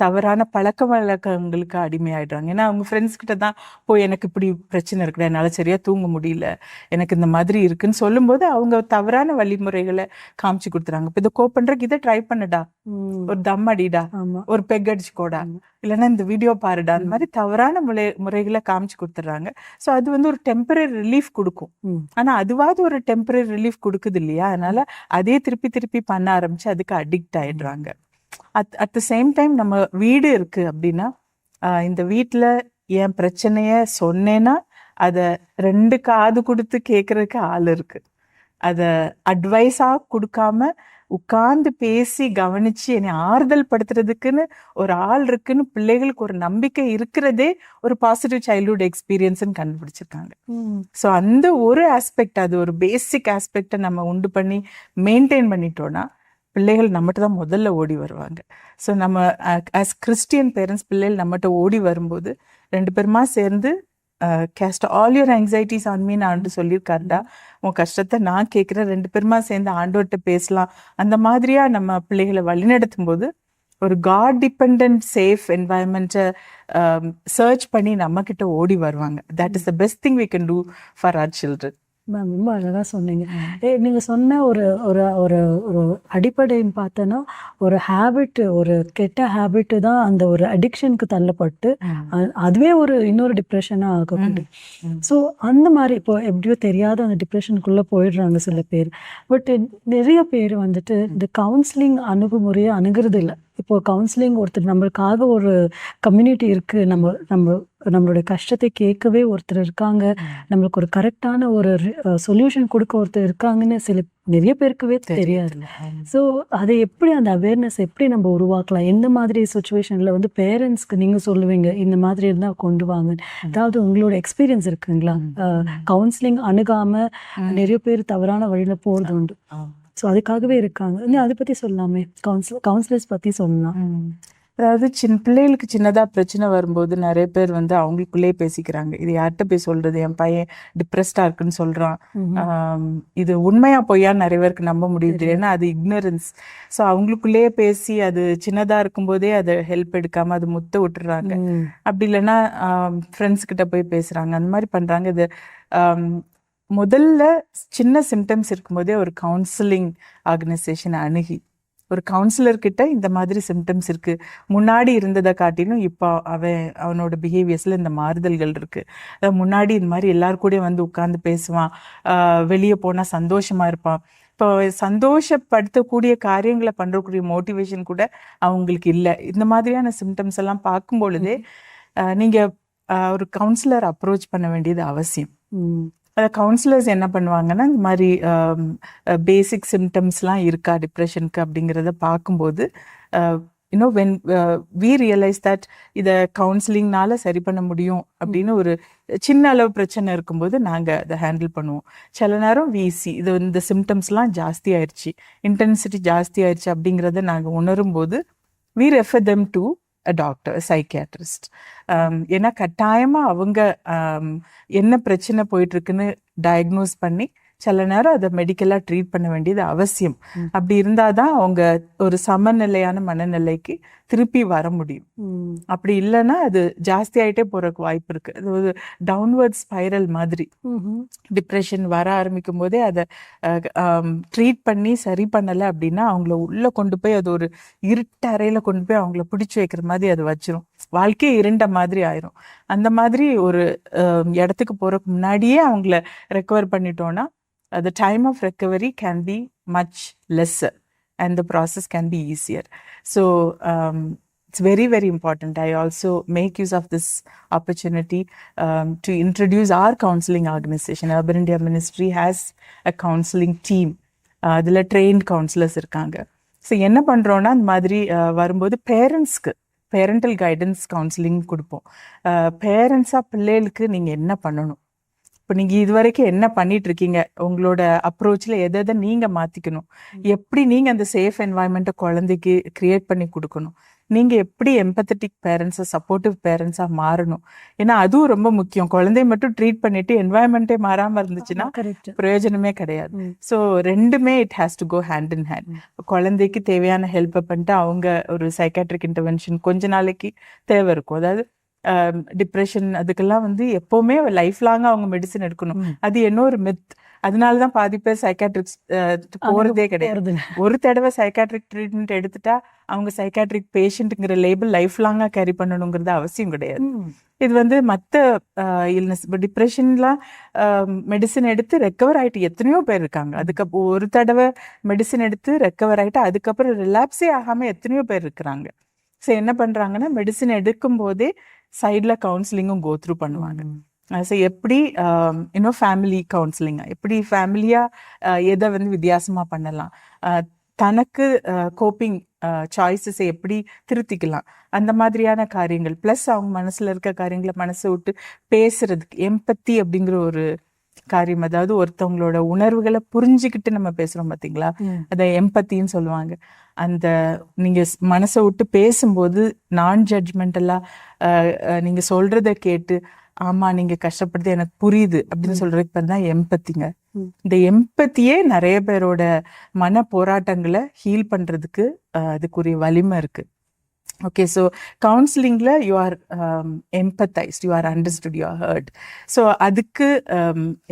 தவறான பழக்க வழக்கங்களுக்கு அடிமையாயிடுறாங்க. ஏன்னா அவங்க ஃப்ரெண்ட்ஸ் கிட்ட தான் போய் எனக்கு இப்படி பிரச்சனை இருக்குடா, என்னால் சரியா தூங்க முடியல, எனக்கு இந்த மாதிரி இருக்குன்னு சொல்லும்போது அவங்க தவறான வழிமுறைகளை காமிச்சு கொடுத்துறாங்க. இப்போ இதை கோப் பண்றதுக்கு இதை ட்ரை பண்ணுடா, ஒரு தம் அடிடா, ஒரு பெக் அடிச்சுக்கோடா, இல்லைன்னா இந்த வீடியோ பாருடா, அந்த மாதிரி தவறான முறைகளை காமிச்சு கொடுத்துட்றாங்க. ஸோ அது வந்து ஒரு டெம்பரரி ரிலீஃப் கொடுக்கும். ஆனா அதுவாவது ஒரு டெம்பரரி ரிலீஃப் கொடுக்குது இல்லையா? அதனால அதே திருப்பி திருப்பி பண்ண ஆரம்பிச்சு அதுக்கு அடிக்ட் ஆயிடுறாங்க. அட் த சேம் டைம் நம்ம வீடு இருக்கு அப்படின்னா, இந்த வீட்டில் என் பிரச்சனைய சொன்னேன்னா அதை 2 காது கொடுத்து கேட்கறதுக்கு ஆள் இருக்கு. அதை அட்வைஸாக கொடுக்காம உட்கார்ந்து பேசி கவனிச்சு என்னை ஆறுதல் படுத்துறதுக்குன்னு ஒரு ஆள் இருக்குன்னு பிள்ளைகளுக்கு ஒரு நம்பிக்கை இருக்கிறதே ஒரு பாசிட்டிவ் சைல்ட்ஹுட் எக்ஸ்பீரியன்ஸ்ன்னு கண்டுபிடிச்சிருக்காங்க. ஸோ அந்த ஒரு ஆஸ்பெக்ட், அது ஒரு பேசிக் ஆஸ்பெக்டை நம்ம உண்டு பண்ணி மெயின்டைன் பண்ணிட்டோம்னா பிள்ளைகள் நம்மகிட்ட தான் முதல்ல ஓடி வருவாங்க. ஸோ நம்ம ஆஸ் கிறிஸ்டியன் பேரண்ட்ஸ் பிள்ளைகள் நம்மகிட்ட ஓடி வரும்போது 2 பேருமா சேர்ந்து cast all your anxieties on மீன்னு ஆண்டு சொல்லியிருக்காருடா, உன் கஷ்டத்தை நான் கேட்குறேன், 2 பேருமா சேர்ந்து ஆண்டவர்கிட்ட பேசலாம். அந்த மாதிரியா நம்ம பிள்ளைகளை வழிநடத்தும் போது ஒரு காட் டிபெண்ட் சேஃப் என்வாயன்மெண்ட்டை சர்ச் பண்ணி நம்ம கிட்ட ஓடி வருவாங்க. That is the best thing we can do for our children. Ma'am ரொம்ப அழகாக சொன்னீங்க. நீங்கள் சொன்ன ஒரு ஒரு ஒரு ஒரு அடிப்படைன்னு பார்த்தோன்னா, ஒரு ஹேபிட், ஒரு கெட்ட ஹேபிட்டு தான் அந்த ஒரு அடிக்ஷனுக்கு தள்ளப்பட்டு அதுவே ஒரு இன்னொரு டிப்ரெஷனாக ஆகக்கூடும். ஸோ அந்த மாதிரி இப்போ எப்படியோ தெரியாத அந்த டிப்ரெஷனுக்குள்ளே போயிடுறாங்க சில பேர். பட் நிறைய பேர் வந்துட்டு இந்த கவுன்சிலிங் அணுகுமுறையை அணுகிறது இல்லை. இப்போ கவுன்சிலிங் ஒருத்தர் நம்மளுக்காக ஒரு கம்யூனிட்டி இருக்குது, நம்மளுடைய கஷ்டத்தை கேட்கவே ஒருத்தர் இருக்காங்க, நம்மளுக்கு ஒரு கரெக்டான ஒரு சொல்யூஷன் கொடுக்க ஒருத்தர் இருக்காங்கன்னு நிறைய பேருக்குவே தெரியாது. ஸோ அதை எப்படி, அந்த அவேர்னஸ் எப்படி நம்ம உருவாக்கலாம்? எந்த மாதிரி சுச்சுவேஷனில் வந்து பேரண்ட்ஸ்க்கு நீங்கள் சொல்லுவீங்க இந்த மாதிரி இருந்தால் கொண்டு வாங்க? அதாவது உங்களோட எக்ஸ்பீரியன்ஸ் இருக்குங்களா? கவுன்சிலிங் அணுகாமல் நிறைய பேர் தவறான வழியில் போகிறது உண்டு. ஸோ அதுக்காகவே இருக்காங்க. அதை பற்றி சொல்லலாமே, கவுன்சிலர்ஸ் பற்றி சொல்லலாம். அதாவது பிள்ளைகளுக்கு சின்னதாக பிரச்சனை வரும்போது நிறைய பேர் வந்து அவங்களுக்குள்ளே பேசிக்கிறாங்க. இது யார்கிட்ட போய் சொல்றது, என் பையன் டிப்ரெஸ்டாக இருக்குன்னு சொல்கிறான், இது உண்மையா பொய்யான்னு நிறைய பேருக்கு நம்ப முடியுது, ஏன்னா அது இக்னரன்ஸ். ஸோ அவங்களுக்குள்ளேயே பேசி அது சின்னதாக இருக்கும்போதே அதை ஹெல்ப் எடுக்காமல் அது முத்த விட்டுறாங்க. அப்படி இல்லைன்னா ஃப்ரெண்ட்ஸ் கிட்ட போய் பேசுகிறாங்க, அந்த மாதிரி பண்ணுறாங்க. இது முதல்ல சின்ன சிம்டம்ஸ் இருக்கும்போதே ஒரு கவுன்சிலிங் ஆர்கனைசேஷனை அணுகி ஒரு கவுன்சிலர்கிட்ட இந்த மாதிரி சிம்டம்ஸ் இருக்கு, முன்னாடி இருந்ததை காட்டிலும் இப்போ அவனோட பிஹேவியர்ஸ்ல இந்த மாறுதல்கள் இருக்கு, முன்னாடி இந்த மாதிரி எல்லாருக்கூடயும் வந்து உட்கார்ந்து பேசுவான், வெளியே போனா சந்தோஷமா இருப்பான், இப்போ சந்தோஷப்படுத்தக்கூடிய காரியங்களை பண்றக்கூடிய மோட்டிவேஷன் கூட அவங்களுக்கு இல்லை. இந்த மாதிரியான சிம்டம்ஸ் எல்லாம் பார்க்கும் பொழுதே நீங்க ஒரு கவுன்சிலர் அப்ரோச் பண்ண வேண்டியது அவசியம். கவுன்சிலர்ஸ் என்ன பண்ணுவாங்கன்னா, இந்த மாதிரி பேசிக் சிம்டம்ஸ்லாம் இருக்கா டிப்ரெஷனுக்கு அப்படிங்கிறத பார்க்கும்போது வென் வி ரியலைஸ் தட் இதை கவுன்சிலிங்னால சரி பண்ண முடியும் அப்படின்னு ஒரு சின்ன அளவு பிரச்சனை இருக்கும்போது நாங்கள் அதை ஹேண்டில் பண்ணுவோம். சில நேரம் விசி இந்த சிம்டம்ஸ்லாம் ஜாஸ்தி ஆயிடுச்சு, இன்டென்சிட்டி ஜாஸ்தி ஆயிடுச்சு அப்படிங்கிறத நாங்கள் உணரும் போது we refer them to a doctor, a psychiatrist. ஏன்னா கட்டாயமாக அவங்க என்ன பிரச்சனை போயிட்டுருக்குன்னு டயக்னோஸ் பண்ணி சில நேரம் அதை மெடிக்கலாக ட்ரீட் பண்ண வேண்டியது அவசியம். அப்படி இருந்தால் தான் அவங்க ஒரு சமநிலையான மனநிலைக்கு திருப்பி வர முடியும். அப்படி இல்லைன்னா அது ஜாஸ்தி ஆகிட்டே போகிறதுக்கு வாய்ப்பு இருக்குது. அது ஒரு டவுன்வர்ட் ஸ்பைரல் மாதிரி. டிப்ரெஷன் வர ஆரம்பிக்கும் போதே அதை ட்ரீட் பண்ணி சரி பண்ணலை அப்படின்னா அவங்கள உள்ளே கொண்டு போய் அது ஒரு இருட்டு அறையில் கொண்டு போய் அவங்கள பிடிச்சி வைக்கிற மாதிரி அது வச்சிரும், வாழ்க்கையே இருண்ட மாதிரி ஆயிரும். அந்த மாதிரி ஒரு இடத்துக்கு போகிறதுக்கு முன்னாடியே அவங்கள ரெக்கவர் பண்ணிட்டோன்னா the time of recovery can be much lesser and the process can be easier. So it's very, very important. I also make use of this opportunity to introduce our counseling organization. Urban India Ministry has a counseling team. அதில் trained counselors இருக்காங்க. ஸோ என்ன பண்ணுறோன்னா இந்த மாதிரி வரும்போது பேரண்ட்ஸ்க்கு பேரண்டல் கைடன்ஸ் கவுன்சிலிங் கொடுப்போம். பேரண்ட்ஸாக பிள்ளைகளுக்கு நீங்கள் என்ன பண்ணணும், இப்போ நீங்கள் இது வரைக்கும் என்ன பண்ணிட்டு இருக்கீங்க, உங்களோட அப்ரோச்சில் எதை நீங்கள் மாற்றிக்கணும், எப்படி நீங்கள் அந்த சேஃப் என்வாயன்மெண்ட்டை குழந்தைக்கு க்ரியேட் பண்ணி கொடுக்கணும், நீங்கள் எப்படி எம்பத்தட்டிக் பேரண்ட்ஸாக சப்போர்ட்டிவ் பேரண்ட்ஸாக மாறணும். ஏன்னா அதுவும் ரொம்ப முக்கியம். குழந்தைய மட்டும் ட்ரீட் பண்ணிட்டு என்வாயன்மெண்ட்டே மாறாமல் இருந்துச்சுன்னா பிரயோஜனமே கிடையாது. ஸோ ரெண்டுமே it has to go hand in hand. குழந்தைக்கு தேவையான ஹெல்ப்பை பண்ணிட்டு அவங்க ஒரு சைக்காட்ரிக் இன்டர்வென்ஷன் கொஞ்ச நாளைக்கு தேவை இருக்கும். அதாவது டிப்ரெஷன் அதுக்கெல்லாம் வந்து எப்போவுமே லைஃப் லாங்காக அவங்க மெடிசன் எடுக்கணும், அது என்ன ஒரு மித். அதனாலதான் பாதி பேர் சைக்காட்ரிக்ஸ் போறதே கிடையாது. ஒரு தடவை சைக்காட்ரிக் ட்ரீட்மெண்ட் எடுத்துட்டா அவங்க சைக்காட்ரிக் பேஷண்ட்டுங்கிற லேபிள் லைஃப் லாங்கா கேரி பண்ணணுங்கிறது அவசியம் கிடையாது. இது வந்து மற்ற இல்னஸ், இப்போ டிப்ரெஷன்லாம் மெடிசன் எடுத்து ரெக்கவர் ஆகிட்டு எத்தனையோ பேர் இருக்காங்க. அதுக்கப்புறம் ஒரு தடவை மெடிசன் எடுத்து ரெக்கவர் ஆகிட்டு அதுக்கப்புறம் ரிலாப்ஸே ஆகாமல் எத்தனையோ பேர் இருக்கிறாங்க. ஸோ என்ன பண்ணுறாங்கன்னா மெடிசன் எடுக்கும் போதே சைடில் கவுன்சிலிங்கும் கோத்ரூ பண்ணுவாங்க. ஸோ எப்படி இன்னும் ஃபேமிலி கவுன்சிலிங், எப்படி ஃபேமிலியாக எதை வந்து வித்தியாசமாக பண்ணலாம், தனக்கு கோப்பிங் சாய்ஸஸை எப்படி திருத்திக்கலாம், அந்த மாதிரியான காரியங்கள். ப்ளஸ் அவங்க மனசில் இருக்க காரியங்களை மனசை விட்டு பேசுறதுக்கு எம்பத்தி அப்படிங்கிற ஒரு காரியம். அதாவது ஒருத்தவங்களோட உணர்வுகளை புரிஞ்சுக்கிட்டு நம்ம பேசுகிறோம் பார்த்தீங்களா, அதை எம்பத்தின்னு சொல்லுவாங்க. அந்த நீங்கள் மனசை விட்டு பேசும்போது நான் ஜட்ஜ்மெண்டலாக நீங்கள் சொல்கிறத கேட்டு ஆமா நீங்க கஷ்டப்படுறது எனக்கு புரியுது அப்படின்னு சொல்றதுக்கு பேர் தான் எம்பத்திங்க. இந்த எம்பத்தியே நிறைய பேரோட மன போராட்டங்களை ஹீல் பண்றதுக்கு அதுக்குரிய வலிமை இருக்கு. ஓகே, ஸோ கவுன்சிலிங்ல you are empathised, you are understood, you are heard. So அதுக்கு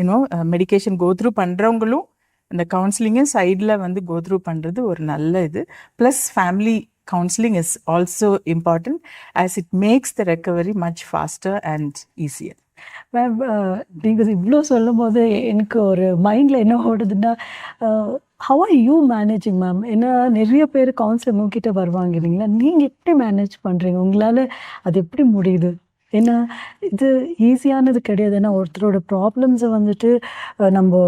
யூனோ மெடிகேஷன் கோத்ரூ பண்றவங்களும் இந்த கவுன்சிலிங்கும் சைடில் வந்து கோத்ரூ பண்றது ஒரு நல்ல இது. Plus family counseling is also important as it makes the recovery much faster and easier. Ma'am, நீங்கள் இவ்வளோ சொல்லும் போது எனக்கு ஒரு மைண்டில் என்ன ஓடுதுன்னா, how are you managing ma'am? ஏன்னா நிறைய பேர் கவுன்சிலர் உங்ககிட்ட வருவாங்க இல்லைங்களா, நீங்கள் எப்படி மேனேஜ் பண்ணுறீங்க? உங்களால் அது எப்படி முடியுது? ஏன்னா இது ஈஸியானது கிடையாது. ஏன்னா ஒருத்தரோட ப்ராப்ளம்ஸை வந்துட்டு நம்ம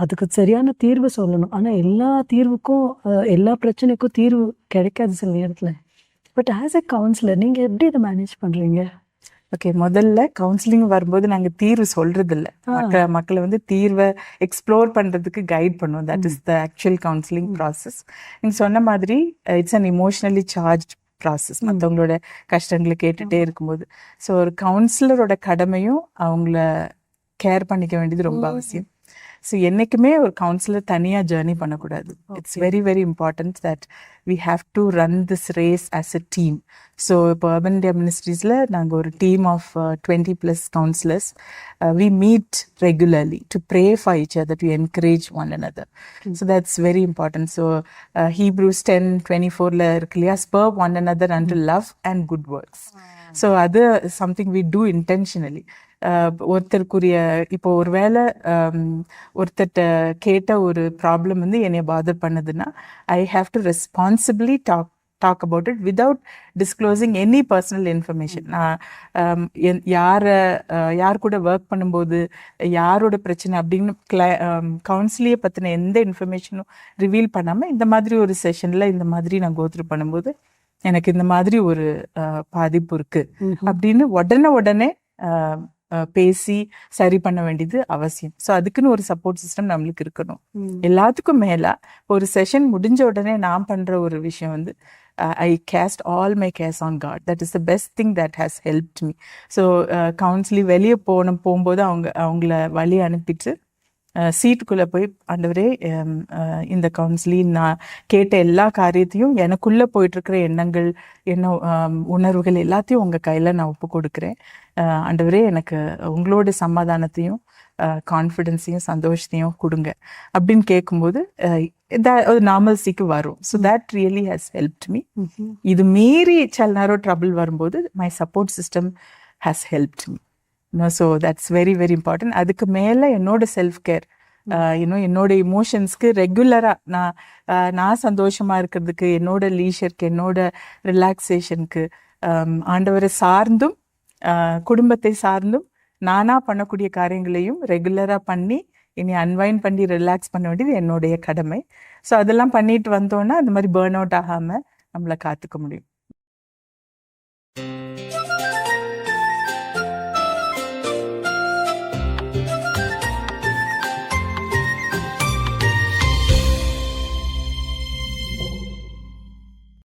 அதுக்கு சரியான தீர்வு சொல்லணும். ஆனால் எல்லா தீர்வுக்கும் எல்லா பிரச்சனைக்கும் தீர்வு கிடைக்காது சில நேரத்தில். பட் ஆஸ் எ கவுன்சிலர் நீங்கள் எப்படி இதை மேனேஜ் பண்ணுறீங்க? ஓகே, முதல்ல கவுன்சிலிங் வரும்போது நாங்கள் தீர்வு சொல்றது இல்லை, மக்களை வந்து தீர்வை எக்ஸ்ப்ளோர் பண்ணுறதுக்கு கைட் பண்ணுவோம். That is the actual counselling process. நீங்கள் சொன்ன மாதிரி it's an emotionally charge process. மற்றவங்களோட கஷ்டங்களை கேட்டுகிட்டே இருக்கும்போது ஸோ ஒரு கவுன்சிலரோட கடமையும் அவங்கள கேர் பண்ணிக்க வேண்டியது ரொம்ப அவசியம். ஸோ என்றைக்குமே ஒரு கவுன்சிலர் தனியாக ஜேர்னி பண்ணக்கூடாது. It's very very important that we have to run this race as a team. So இப்போ அர்பன் இந்தியா மினிஸ்ட்ரீஸில் நாங்கள் ஒரு team of 20+ counsellors. We meet regularly to pray for each other, to encourage one another. So that's very important. So Hebrews 10:24 இருக்கு இல்லையா, spur one another unto love and good works. So அது சம்திங் வி டூ இன்டென்ஷனலி. ஒருத்தருக்குரிய இப்போ ஒரு வேளை ஒருத்தர்கிட்ட கேட்ட ஒரு ப்ராப்ளம் வந்து என்னைய பாதர் பண்ணுதுன்னா I have to responsibly talk about it without disclosing any personal information. நான் யார் கூட ஒர்க் பண்ணும்போது யாரோட பிரச்சனை அப்படின்னு கவுன்சிலியை பற்றின எந்த இன்ஃபர்மேஷனும் ரிவீல் பண்ணாமல் இந்த மாதிரி ஒரு செஷனில் இந்த மாதிரி நான் கோத்ரூ பண்ணும்போது எனக்கு இந்த மாதிரி ஒரு பாதிப்பு இருக்கு அப்படின்னு உடனே பேசி சரி பண்ண வேண்டியது அவசியம். ஸோ அதுக்குன்னு ஒரு சப்போர்ட் சிஸ்டம் நம்மளுக்கு இருக்கணும். எல்லாத்துக்கும் மேலே ஒரு செஷன் முடிஞ்ச உடனே நான் பண்ணுற ஒரு விஷயம் வந்து I cast all my cares on God. That is the best thing that has helped me. So counselling வெளியே போகும்போது அவங்கள வழி அனுப்பிட்டு சீட்டுக்குள்ளே போய் ஆண்டவரே இந்த கவுன்சிலிங் நான் கேட்ட எல்லா காரியத்தையும் எனக்குள்ளே போயிட்டுருக்கிற எண்ணங்கள் உணர்வுகள் எல்லாத்தையும் உங்கள் கையில் நான் ஒப்பு கொடுக்குறேன். ஆண்டவரே எனக்கு உங்களோட சமாதானத்தையும் கான்ஃபிடென்ஸையும் சந்தோஷத்தையும் கொடுங்க அப்படின்னு கேட்கும்போது நார்மல்சிக்கு வரும். So that really has helped me. இது மீறி சில நேரம் ட்ரபிள் வரும்போது my support system has helped me. So that's very very important. அதுக்கு மேலே என்னோட செல்ஃப் கேர் இன்னும் என்னோட இமோஷன்ஸ்க்கு ரெகுலராக நான் சந்தோஷமா இருக்கிறதுக்கு, என்னோட லீஷருக்கு, என்னோட ரிலாக்ஸேஷனுக்கு ஆண்டவரை சார்ந்தும் குடும்பத்தை சார்ந்தும் நானா பண்ணக்கூடிய காரியங்களையும் ரெகுலராக பண்ணி இனி அன்வைன் பண்ணி ரிலாக்ஸ் பண்ண வேண்டியது என்னுடைய கடமை. ஸோ அதெல்லாம் பண்ணிட்டு வந்தோன்னா அது மாதிரி பேர்ன் அவுட் ஆகாமல் நம்மளை காத்துக்க முடியும்.